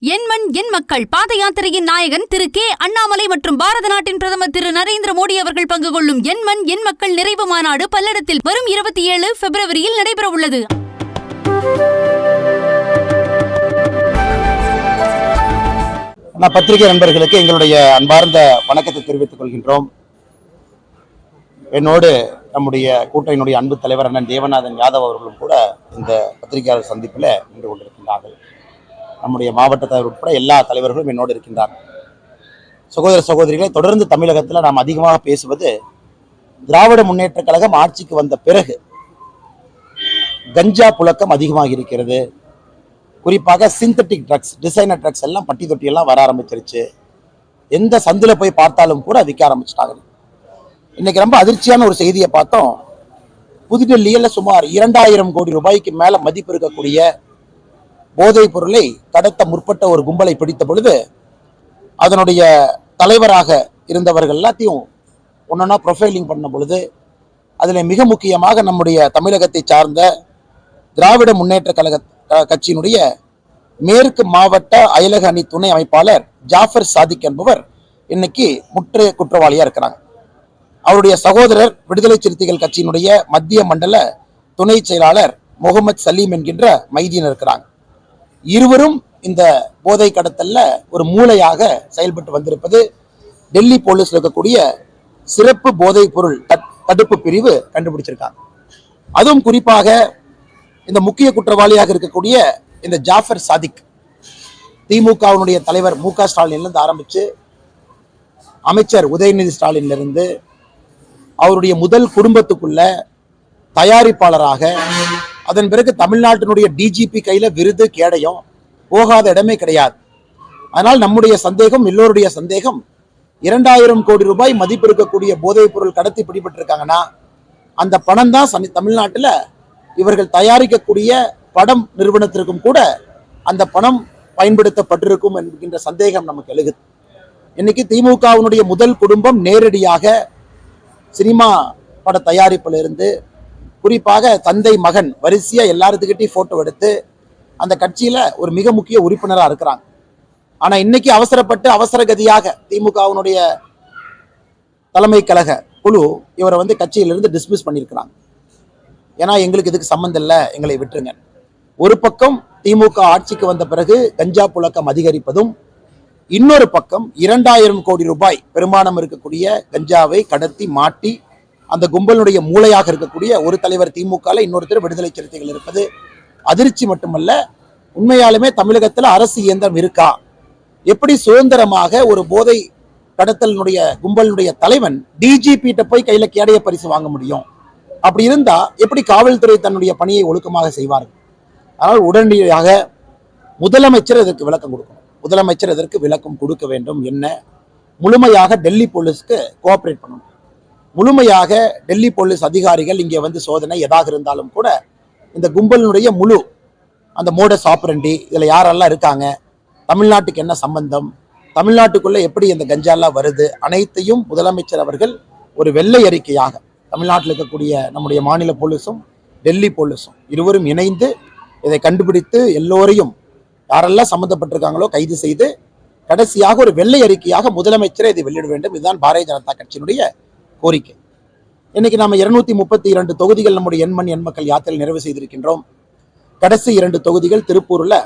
என் மண் என் மக்கள் பாத யாத்திரையின் நாயகன் திரு கே அண்ணாமலை மற்றும் பாரத நாட்டின் பிரதமர் திரு நரேந்திர மோடி அவர்கள் பங்கு கொள்ளும் என் மண் என் மக்கள் நிறைவு மாநாடு பல்லடத்தில் வரும் 27 பிப்ரவரியில் நடைபெறவுள்ளது. பத்திரிகை நண்பர்களுக்கு எங்களுடைய அன்பார்ந்த வணக்கத்தை தெரிவித்துக் கொள்கின்றோம். என்னோடு நம்முடைய கூட்டணியினுடைய அன்பு தலைவர் அண்ணன் தேவநாதன் யாதவ் அவர்களும் கூட இந்த பத்திரிகையாளர் சந்திப்பில் நின்று கொண்டிருக்கின்றார்கள். நம்முடைய மாவட்ட தலைவர் உட்பட எல்லா தலைவர்களும் என்னோடு இருக்கின்றார்கள். சகோதர சகோதரிகளை, தொடர்ந்து தமிழகத்தில் நாம் அதிகமாக பேசுவது திராவிட முன்னேற்ற கழகம் ஆட்சிக்கு வந்த பிறகு கஞ்சா புழக்கம் அதிகமாக இருக்கிறது. குறிப்பாக சிந்தட்டிக் ட்ரக்ஸ், டிசைனர் ட்ரக்ஸ் எல்லாம் பட்டி தொட்டி எல்லாம் வர ஆரம்பிச்சிருச்சு. எந்த சந்தில போய் பார்த்தாலும் கூட விற்க ஆரம்பிச்சிட்டாங்க. இன்னைக்கு ரொம்ப அதிர்ச்சியான ஒரு செய்தியை பார்த்தோம். புதுடெல்லியில் சுமார் 2000 கோடி ரூபாய்க்கு மேல மதிப்பு இருக்கக்கூடிய போதைப் பொருளை கடத்த முற்பட்ட ஒரு கும்பலை பிடித்த பொழுது அதனுடைய தலைவராக இருந்தவர்கள் எல்லாத்தையும் ஒன்னொன்னா ப்ரொஃபைலிங் பண்ண பொழுது அதில் மிக முக்கியமாக நம்முடைய தமிழகத்தை சார்ந்த திராவிட முன்னேற்ற கழக கட்சியினுடைய மேற்கு மாவட்ட அயலக அணி துணை அமைப்பாளர் ஜாஃபர் சாதிக் என்பவர் இன்னைக்கு முற்றைய குற்றவாளியா இருக்கிறாங்க. அவருடைய சகோதரர் விடுதலை சிறுத்தைகள் கட்சியினுடைய மத்திய மண்டல துணை செயலாளர் முகமது சலீம் என்கின்ற மைதீன் இருக்கிறாங்க. இருவரும் இந்த போதை கடத்தல்ல ஒரு மூளையாக செயல்பட்டு வந்திருப்பது டெல்லி போலீஸ்ல இருக்கக்கூடிய சிறப்பு போதைப் பொருள் தடுப்பு பிரிவு கண்டுபிடிச்சிருக்காங்க. அதுவும் குறிப்பாக இந்த முக்கிய குற்றவாளியாக இருக்கக்கூடிய இந்த ஜாஃபர் சாதிக் திமுகவினுடைய தலைவர் மு.க. ஸ்டாலினிலிருந்து ஆரம்பிச்சு அமைச்சர் உதயநிதி ஸ்டாலின்ல இருந்து அவருடைய முதல் குடும்பத்துக்குள்ள தயாரிப்பாளராக, அதன் பிறகு தமிழ்நாட்டினுடைய டிஜிபி கையில விருது கேடயம் போகாத இடமே கிடையாது. அதனால் நம்முடைய சந்தேகம், எல்லோருடைய சந்தேகம், 2000 கோடி ரூபாய் மதிப்பு இருக்கக்கூடிய போதைப் பொருள் கடத்தி பிடிபட்டிருக்காங்கன்னா அந்த பணம் தான் தமிழ்நாட்டில் இவர்கள் தயாரிக்கக்கூடிய படம் நிறுவனத்திற்கும் கூட அந்த பணம் பயன்படுத்தப்பட்டிருக்கும் என்கின்ற சந்தேகம் நமக்கு எழுகுது. இன்னைக்கு திமுகவினுடைய முதல் குடும்பம் நேரடியாக சினிமா பட தயாரிப்புல இருந்து, குறிப்பாக தந்தை மகன் வரிசையா எல்லாத்துக்கிட்டையும் போட்டோ எடுத்து அந்த கட்சியில ஒரு மிக முக்கிய உறுப்பினராக இருக்கிறாங்க. ஆனா இன்னைக்கு அவசரப்பட்டு அவசரகதியாக திமுகவினுடைய தலைமை கழக குழு இவரை கட்சியிலிருந்து டிஸ்மிஸ் பண்ணியிருக்கிறாங்க. ஏன்னா எங்களுக்கு இதுக்கு சம்பந்தம் இல்லை, எங்களை விட்டுருங்க. ஒரு பக்கம் திமுக ஆட்சிக்கு வந்த பிறகு கஞ்சா புழக்கம் அதிகரிப்பதும், இன்னொரு பக்கம் 2000 கோடி ரூபாய் பெருமானம் இருக்கக்கூடிய கஞ்சாவை கடத்தி மாட்டி அந்த கும்பலுடைய மூளையாக இருக்கக்கூடிய ஒரு தலைவர் திமுக, இன்னொருத்தர் விடுதலை சிறுத்தைகள் இருப்பது அதிர்ச்சி மட்டுமல்ல, உண்மையாலுமே தமிழகத்தில் அரசு இயந்திரம் இருக்கா? எப்படி சுதந்திரமாக ஒரு போதை கடத்தலினுடைய கும்பலினுடைய தலைவன் டிஜிபி போய் கையில கேடைய பரிசு வாங்க முடியும்? அப்படி இருந்தா எப்படி காவல்துறை தன்னுடைய பணியை ஒழுக்கமாக செய்வார்கள்? ஆனால் உடனடியாக முதலமைச்சர் இதற்கு விளக்கம் கொடுக்கணும். முதலமைச்சர் இதற்கு விளக்கம் கொடுக்க வேண்டும். என்ன, முழுமையாக டெல்லி போலீஸ்க்கு கோஆபரேட் பண்ணணும். முழுமையாக டெல்லி போலீஸ் அதிகாரிகள் இங்கே சோதனை எதாக இருந்தாலும் கூட இந்த கும்பலினுடைய முழு அந்த மோடஸ் ஆப்பரண்டி, இதுல யாரெல்லாம் இருக்காங்க, தமிழ்நாட்டுக்கு என்ன சம்பந்தம், தமிழ்நாட்டுக்குள்ள எப்படி இந்த கஞ்சாலாம் வருது, அனைத்தையும் முதலமைச்சர் அவர்கள் ஒரு வெள்ளை அறிக்கையாக தமிழ்நாட்டில் இருக்கக்கூடிய நம்முடைய மாநில போலீஸும் டெல்லி போலீஸும் இருவரும் இணைந்து இதை கண்டுபிடித்து எல்லோரையும் யாரெல்லாம் சம்பந்தப்பட்டிருக்காங்களோ கைது செய்து கடைசியாக ஒரு வெள்ளை அறிக்கையாக முதலமைச்சரை இதை வெளியிட வேண்டும். இதுதான் பாரதிய ஜனதா கட்சியினுடைய கோரிக்கை. இன்னைக்கு நாம 232 தொகுதிகள் நம்முடைய எண்மண் எண் மக்கள் யாத்திரையில் நிறைவு செய்திருக்கின்றோம். கடைசி 2 தொகுதிகள் திருப்பூர்ல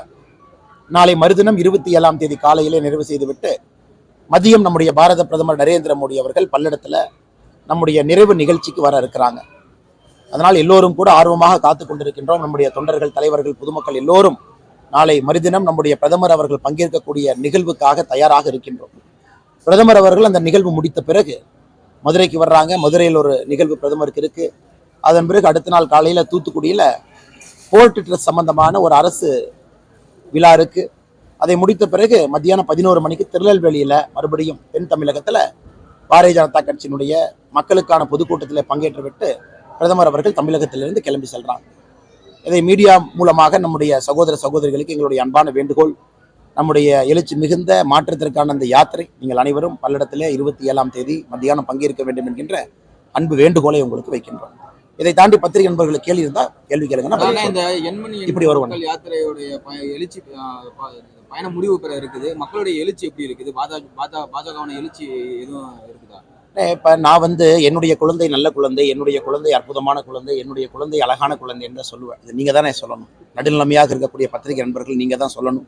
நாளை மறுதினம் 27ஆம் தேதி காலையிலே நிறைவு செய்துவிட்டு மதியம் நம்முடைய பாரத பிரதமர் நரேந்திர மோடி அவர்கள் பல்லடத்துல நம்முடைய நிறைவு நிகழ்ச்சிக்கு வர இருக்கிறாங்க. அதனால் எல்லோரும் கூட ஆர்வமாக காத்து கொண்டிருக்கின்றோம். நம்முடைய தொண்டர்கள், தலைவர்கள், பொதுமக்கள் எல்லோரும் நாளை மறுதினம் நம்முடைய பிரதமர் அவர்கள் பங்கேற்கக்கூடிய நிகழ்வுக்காக தயாராக இருக்கின்றோம். பிரதமர் அவர்கள் அந்த நிகழ்வு முடித்த பிறகு மதுரைக்கு வர்றாங்க. மதுரையில் ஒரு நிகழ்வு பிரதமருக்கு இருக்கு. அதன் பிறகு அடுத்த நாள் காலையில தூத்துக்குடியில போர்ட் ட்ரஸ்ட் சம்பந்தமான ஒரு அரசு விழா இருக்கு. அதை முடித்த பிறகு மத்தியானம் 11 மணிக்கு திருநெல்வேலியில மறுபடியும் தென் தமிழகத்துல பாரதிய ஜனதா கட்சியினுடைய மக்களுக்கான பொதுக்கூட்டத்தில் பங்கேற்றுவிட்டு பிரதமர் அவர்கள் தமிழகத்திலிருந்து கிளம்பி செல்றாங்க. இதை மீடியா மூலமாக நம்முடைய சகோதர சகோதரிகளுக்கு எங்களுடைய அன்பான வேண்டுகோள், நம்முடைய எழுச்சி மிகுந்த மாற்றத்திற்கான அந்த யாத்திரை நீங்கள் அனைவரும் பல்லடத்திலே 27ஆம் தேதி மத்தியானம் பங்கேற்க வேண்டும் என்கின்ற அன்பு வேண்டுகோளை உங்களுக்கு வைக்கின்றோம். இதை தாண்டி பத்திரிகை நண்பர்களுக்கு கேள்வி இருந்தா கேள்வி கேளுங்க. இப்படி வருவாங்க. பயணம் முடிவு பெற இருக்குது. மக்களுடைய எழுச்சி எப்படி இருக்குது? பாஜகவான எழுச்சி எதுவும் இருக்குதா? இப்போ நான் என்னுடைய குழந்தை நல்ல குழந்தை, என்னுடைய குழந்தை அற்புதமான குழந்தை, என்னுடைய குழந்தை அழகான குழந்தைன்னு தான் சொல்லுவேன். இது நீங்கள் தானே சொல்லணும். நடுநிலைமையாக இருக்கக்கூடிய பத்திரிகை நண்பர்கள் நீங்கள் தான் சொல்லணும்.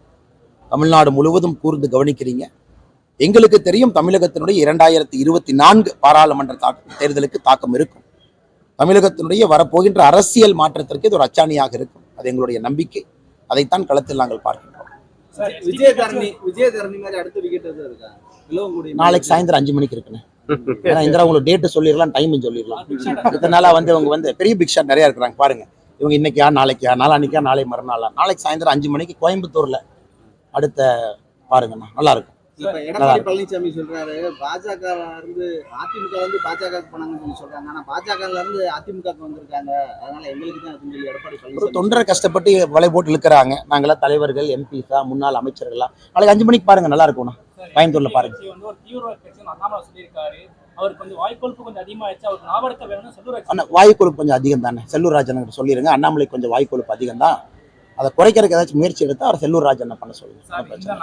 தமிழ்நாடு முழுவதும் கூர்ந்து கவனிக்கிறீங்க. எங்களுக்கு தெரியும் தமிழகத்தினுடைய 2024 பாராளுமன்ற தேர்தலுக்கு தாக்கம் இருக்கும். தமிழகத்தினுடைய வரப்போகின்ற அரசியல் மாற்றத்திற்கு இது ஒரு அச்சாணியாக இருக்கும். அது எங்களுடைய நம்பிக்கை. அதைத்தான் களத்தில் நாங்கள் பார்க்கின்றோம். விஜயதரணி மாதிரி அடுத்த விக்கெட் இருக்கா? நாளைக்கு சாயந்தரம் 5 மணிக்கு இருக்குண்ணே. ஏன்னா இந்திரா உங்களுக்கு டேட்டு சொல்லிடலாம், டைமும் சொல்லிடலாம். இத்தனை நாளா இவங்க பெரிய பிக் ஷாட் நிறைய இருக்கிறாங்க பாருங்க. இவங்க இன்னைக்கா நாளைக்கா நாளானிக்கா நாளை மறுநாளா நாளைக்கு சாயந்தரம் 5 மணிக்கு கோயம்புத்தூர்ல அடுத்த பாருங்கண்ணா, நல்லா இருக்கும். இப்ப எடப்பாடி பழனிசாமி சொல்றாரு பாஜக இருந்து அதிமுக பாஜக போனாங்கன்னு சொல்லி சொல்றாங்க. ஆனா பாஜகல இருந்து அதிமுக வந்திருக்காங்க, அதனால எங்களுக்கு தான் சொல்லி எடப்பாடி ஒரு பழனிசாமி தொண்டரை கஷ்டப்பட்டு வலை போட்டு இழுக்கிறாங்க. நாங்களாம் தலைவர்கள், எம்பிஸா, முன்னாள் அமைச்சர்களா. நாளைக்கு 5 மணிக்கு பாருங்க, நல்லா இருக்கும்ண்ணா. கோயம்புத்தூர்ல பாருங்க. வாய்க்கொழுப்பு கொஞ்சம் அதிகம் தானே. செல்லூர் ராஜன் சொல்லிருங்க, அண்ணாமலை கொஞ்சம் வாய்க்கொழுப்பு அதிகம் தான். அதை குறைக்கிறதுக்கு ஏதாச்சும் முயற்சி எடுத்தா அவர் செல்லூர் ராஜன் பண்ண சொல்லுங்க.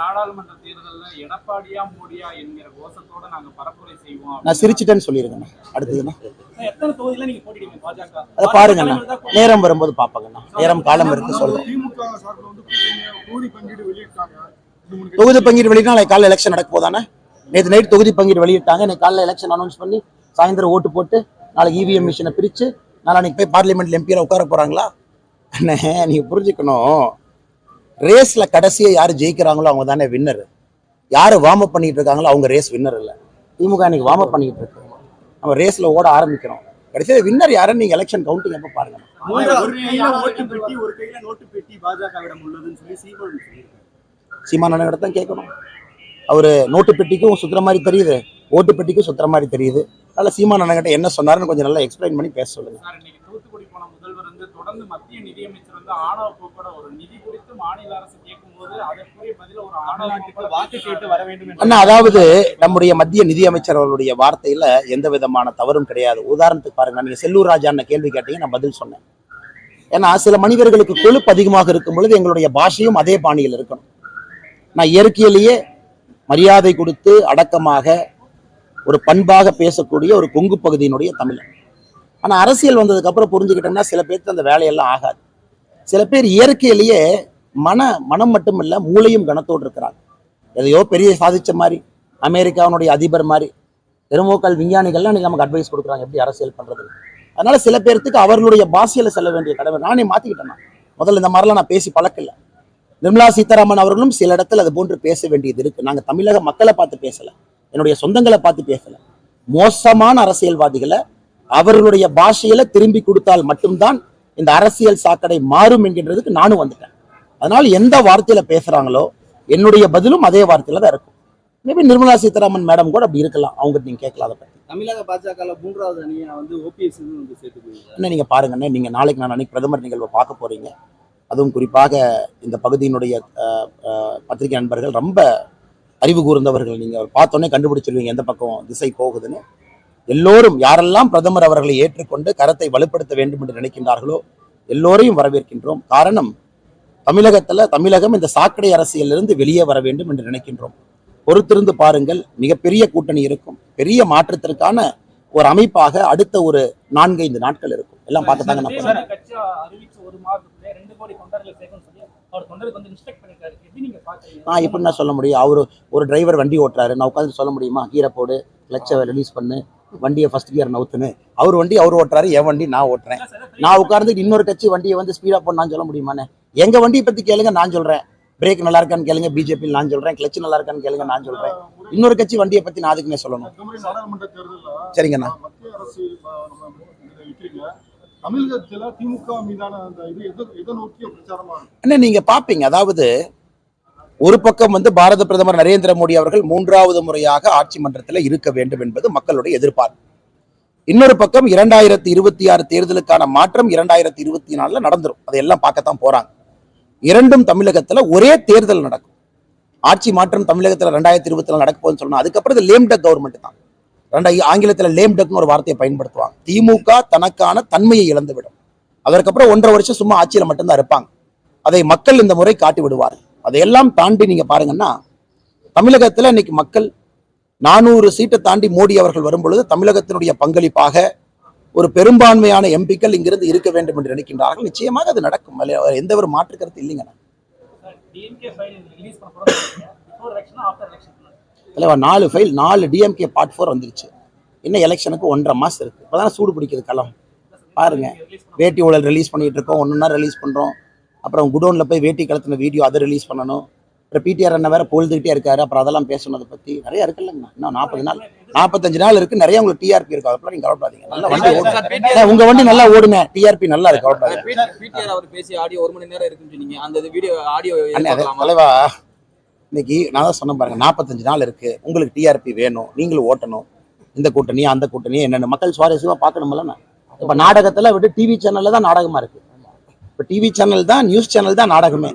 நாடாளுமன்ற தேர்தலில் எடப்பாடியா மோடியா என்கிற கோஷத்தோட நாங்க பரப்புரை செய்வோம். நான் சிரிச்சிட்டேன்னு சொல்லிருக்கேன். அடுத்ததுன்னா எத்தனை தொகுதியில நீங்க போட்டிடுவீங்க பாஜக? அதை பாருங்கண்ணா, நேரம் வரும்போது பாப்பாங்கண்ணா. நேரம் காலம் இருக்கு சொல்றேன். தொகுதி பங்கீடு வெளியிட்டா நாளைக்கு காலையில் எலெக்ஷன் நடக்க போதானே. நேற்று நைட் தொகுதி பங்கீடு வெளியிட்டாங்க. இன்னைக்கு காலையில் எலெக்ஷன் அனௌன்ஸ் பண்ணி சாயந்தரம் ஓட்டு போட்டு நாளைக்கு இவிஎம் மிஷினை பிரிச்சு நாளைக்கு போய் பார்லிமெண்ட்ல எம்பியில உட்கார போறாங்களா? நீங்க புரிஞ்சுக்கணும், ரேஸ்ல கடைசியா யாரு ஜெயிக்கிறாங்களோ அவங்க தானே வின்னர். யாரு வார்ம் அப் பண்ணிட்டு இருக்காங்களோ அவங்க ரேஸ் வின்னர் இல்ல. திமுக இன்னைக்கு வார்ம் அப் பண்ணிட்டு இருக்கு. நம்ம ரேஸ்ல ஓட ஆரம்பிக்கிறோம். கடைசியா வின்னர் யாருன்னு நீங்க எலெக்ஷன் கவுண்டிங் எப்ப பாருங்க. சீமானன் தான் கேட்கணும். அவரு நோட்டு பெட்டிக்கும் சுத்துற மாதிரி தெரியுது, ஓட்டு பெட்டிக்கும் சுத்துற மாதிரி தெரியுது. அதனால சீமானன் கிட்ட என்ன சொன்னாருன்னு கொஞ்சம் நல்லா எக்ஸ்பிளைன் பண்ணி பேச சொல்லுங்க. தூத்துக்குடி போன முதல்வர் தொடர்ந்து மத்திய நிதியமைச்சர் ஆணவ போக்கோட ஒரு நிதி குறித்து மாநில அரசு கேட்கும்போது அதற்குரிய பதில ஒரு ஆணவ வாக்கு கேட்டு வர வேண்டும் அண்ணா, அதாவது நம்முடைய மத்திய நிதியமைச்சர் அவர்களுடைய வார்த்தையில எந்த விதமான தவறும் கிடையாது. உதாரணத்துக்கு பாருங்க, நீங்க செல்லூர் ராஜா கேள்வி கேட்டீங்க, நான் பதில் சொன்னேன். ஏன்னா சில மனிதர்களுக்கு கொழுப்பு அதிகமாக இருக்கும் பொழுது எங்களுடைய பாஷையும் அதே பாணியில் இருக்கணும். நான் இயற்கையிலேயே மரியாதை கொடுத்து அடக்கமாக ஒரு பண்பாக பேசக்கூடிய ஒரு கொங்கு பகுதியினுடைய தமிழன். ஆனால் அரசியல் வந்ததுக்கு அப்புறம் புரிஞ்சுக்கிட்டோம்னா சில பேருக்கு அந்த வேலையெல்லாம் ஆகாது. சில பேர் இயற்கையிலேயே மனம் மட்டும் இல்லை, மூளையும் கனத்தோடு இருக்கிறாங்க. எதையோ பெரிய சாதிச்ச மாதிரி, அமெரிக்காவுடைய அதிபர் மாதிரி பெருமோக்கால் விஞ்ஞானிகள்லாம் இன்னைக்கு நமக்கு அட்வைஸ் கொடுக்குறாங்க எப்படி அரசியல் பண்றது. அதனால சில பேருக்கு அவர்களுடைய பாஷையில செல்ல வேண்டிய கடமை. நானே மாத்திக்கிட்டேன். முதல்ல இந்த மாதிரிலாம் நான் பேசி பழக்கல. நிர்மலா சீதாராமன் அவர்களும் சில இடத்துல அது போன்று பேச வேண்டியது இருக்கு. நாங்க தமிழக மக்களை பார்த்து பேசல, என்னுடைய சொந்தங்களை பார்த்து பேசல. மோசமான அரசியல்வாதிகளை அவர்களுடைய பாஷையில திரும்பி கொடுத்தால் மட்டும்தான் இந்த அரசியல் சாக்கடை மாறும் என்கின்றதுக்கு நானும் வந்துட்டேன். அதனால எந்த வார்த்தையில பேசுறாங்களோ என்னுடைய பதிலும் அதே வார்த்தையில தான் இருக்கும். மேபி நிர்மலா சீதாராமன் மேடம் கூட அப்படி இருக்கலாம். அவங்க நீங்க கேட்கலாம். அதை பத்தி தமிழக பாஜக 3வது அணியை ஓபிஎஸ் சேர்த்துக்குவீங்க. நீங்க பாருங்கண்ணே, நீங்க நாளைக்கு நான் அன்னைக்கு பிரதமர் நிகழ்வை பார்க்க போறீங்க. அதுவும் குறிப்பாக இந்த பகுதியினுடைய பத்திரிகை நண்பர்கள் ரொம்ப அறிவு கூர்ந்தவர்கள். நீங்க பார்த்தோன்னே கண்டுபிடிச்சிருவீங்க எந்த பக்கம் திசை போகுதுன்னு. எல்லோரும் யாரெல்லாம் பிரதமர் அவர்களை ஏற்றுக்கொண்டு கரத்தை வலுப்படுத்த வேண்டும் என்று நினைக்கின்றார்களோ எல்லோரையும் வரவேற்கின்றோம். காரணம், தமிழகம் இந்த சாக்கடை அரசியலிருந்து வெளியே வர வேண்டும் என்று நினைக்கின்றோம். பொறுத்திருந்து பாருங்கள், மிகப்பெரிய கூட்டணி இருக்கும். பெரிய மாற்றத்திற்கான ஒரு அமைப்பாக அடுத்த ஒரு 4-5 நாட்கள் இருக்கும். எல்லாம் பார்த்துட்டாங்க. எப்படி நான் சொல்ல முடியும்? அவரு ஒரு டிரைவர் வண்டி ஓட்டுறாரு, நான் உட்காந்து சொல்ல முடியுமா கீரை போடு, கிளச்சை ரிலீஸ் பண்ணு, வண்டியை ஃபர்ஸ்ட் கியர் நவுத்துன்னு? அவர் வண்டி அவர் ஓட்டுறாரு, என் வண்டி நான் ஓட்டுறேன். நான் உட்கார்ந்து இன்னொரு கட்சி வண்டியை ஸ்பீடா பண்ணு சொல்ல முடியுமாண்ணே? எங்க வண்டியை பத்தி கேளுங்க, நான் சொல்றேன். பிரேக் நல்லா இருக்கான்னு கேளுங்க, பிஜேபி நான் சொல்றேன். கிளச் நல்லா இருக்கான்னு கேளுங்க, நான் சொல்றேன். இன்னொரு கட்சி வண்டியை பத்தி நான் அதுக்குன்னே சொல்லணும். சரிங்கண்ணா. என்ன நீங்க பாப்பீங்க, அதாவது ஒரு பக்கம் பாரத பிரதமர் நரேந்திர மோடி அவர்கள் 3வது முறையாக ஆட்சி மன்றத்தில் இருக்க வேண்டும் என்பது மக்களுடைய எதிர்பார்ப்பு. இன்னொரு பக்கம் 2026 தேர்தலுக்கான மாற்றம் 2024 நடந்துரும். அதையெல்லாம் பார்க்கத்தான் போறாங்க. இரண்டும் தமிழகத்துல ஒரே தேர்தல் நடக்கும். ஆட்சி மாற்றம் தமிழகத்துல 2024 நடக்க போகுதுன்னு சொன்னா அதுக்கப்புறம் இது லேம் டக் கவர்மெண்ட் தான். ஆங்கிலத்துல லேம் டக்னு ஒரு வார்த்தையை பயன்படுத்துவாங்க. திமுக தனக்கான தன்மையை இழந்துவிடும். அதற்கப்புறம் 1.5 வருஷம் சும்மா ஆட்சியில மட்டும்தான் இருப்பாங்க. அதை மக்கள் இந்த முறை காட்டி விடுவார்கள். அதையெல்லாம் தாண்டி நீங்க பாருங்கன்னா தமிழகத்துல இன்னைக்கு மக்கள் 400 சீட்டை தாண்டி மோடி அவர்கள் வரும் பொழுது தமிழகத்தினுடைய பங்களிப்பாக ஒரு பெரும்பான்மையான எம்பிக்கள் இங்கிருந்து இருக்க வேண்டும் என்று நினைக்கின்றார்கள். நிச்சயமாக அது நடக்கும். அதுல எந்த ஒரு மாற்று கருத்து இல்லைங்க. தலைவா 4 ஃபைல் 4 டிஎம்கே பார்ட் 4 வந்துருச்சு. இன்னும் எலெக்ஷனுக்கு 1.5 மாசம் இருக்கு. இப்பதான் சூடு பிடிக்குது களம். பாருங்க, வேட்டி ஊழல் ரிலீஸ் பண்ணிட்டு இருக்கோம், ஒன்னொன்னா ரிலீஸ் பண்றோம். அப்புறம் குடோன்ல போய் வேட்டி கலத்தின வீடியோ அதை ரிலீஸ் பண்ணணும். அப்புறம் பிடிஆர் அண்ணன் வேற பொழுதுகிட்டே இருக்காரு. அப்புறம் அதெல்லாம் பேசணும். அதை பத்தி நிறைய இருக்குல்லங்க. இன்னும் 40 நாள் 45 நாள் இருக்கு. நிறைய உங்களுக்கு டிஆர்பி இருக்கும். அதெல்லாம் நீங்க கவலைப்படாதீங்க. நல்ல வண்டி ஓடுங்க. உங்க வண்டி நல்லா ஓடுங்க. டிஆர்பி நல்லா இருக்கு. கவலைப்படாதீங்க. பிடிஆர் அவர் பேசி ஆடியோ 1 மணி நேரம் இருக்குன்னு சொன்னீங்க. அந்த வீடியோ ஆடியோ தலைவா, இன்னைக்கு நான் தான் சொன்ன பாருங்க, 45 நாள் இருக்கு. உங்களுக்கு டிஆர்பி வேணும், நீங்களும் ஓட்டணும். இந்த கூட்டணி அந்த கூட்டணி என்னென்ன மக்கள் சுவாரஸ்யமா பார்க்கணும்ல. இப்ப நாடகத்துல விட்டு டிவி சேனல்ல தான் நாடகமா இருக்கு. இப்ப டிவி சேனல் தான், நியூஸ் சேனல் தான் நாடகமே.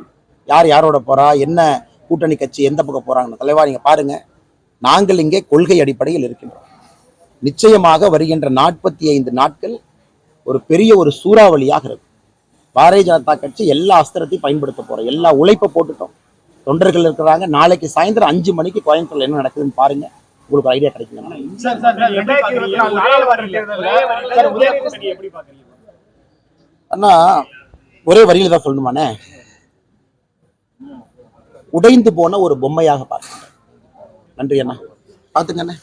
யார் யாரோட போறா, என்ன கூட்டணி கட்சி எந்த பக்கம் போறாங்கன்னு. தலைவா நீங்க பாருங்க, நாங்கள் இங்கே கொள்கை அடிப்படையில் இருக்கின்றோம். நிச்சயமாக வருகின்ற 45 நாட்கள் ஒரு பெரிய ஒரு சூறாவளியாக இருக்கும். பாரதிய ஜனதா கட்சி எல்லா அஸ்திரத்தையும் பயன்படுத்த போறோம். எல்லா உழைப்பை போட்டுட்டோம். தொண்டர்கள் இருக்கிறாங்க. நாளைக்கு சாயந்தரம் 5 மணிக்கு கோயம்புத்தூர்ல என்ன நடக்குதுன்னு பாருங்க. உங்களுக்கு ஐடியா கிடைக்குங்க. அண்ணா ஒரே வரியில தான் சொல்லணுமானே, உடைந்து போன ஒரு பொம்மையாக பார்க்கிறேன். நன்றி அண்ணா. பார்த்துங்க அண்ணா.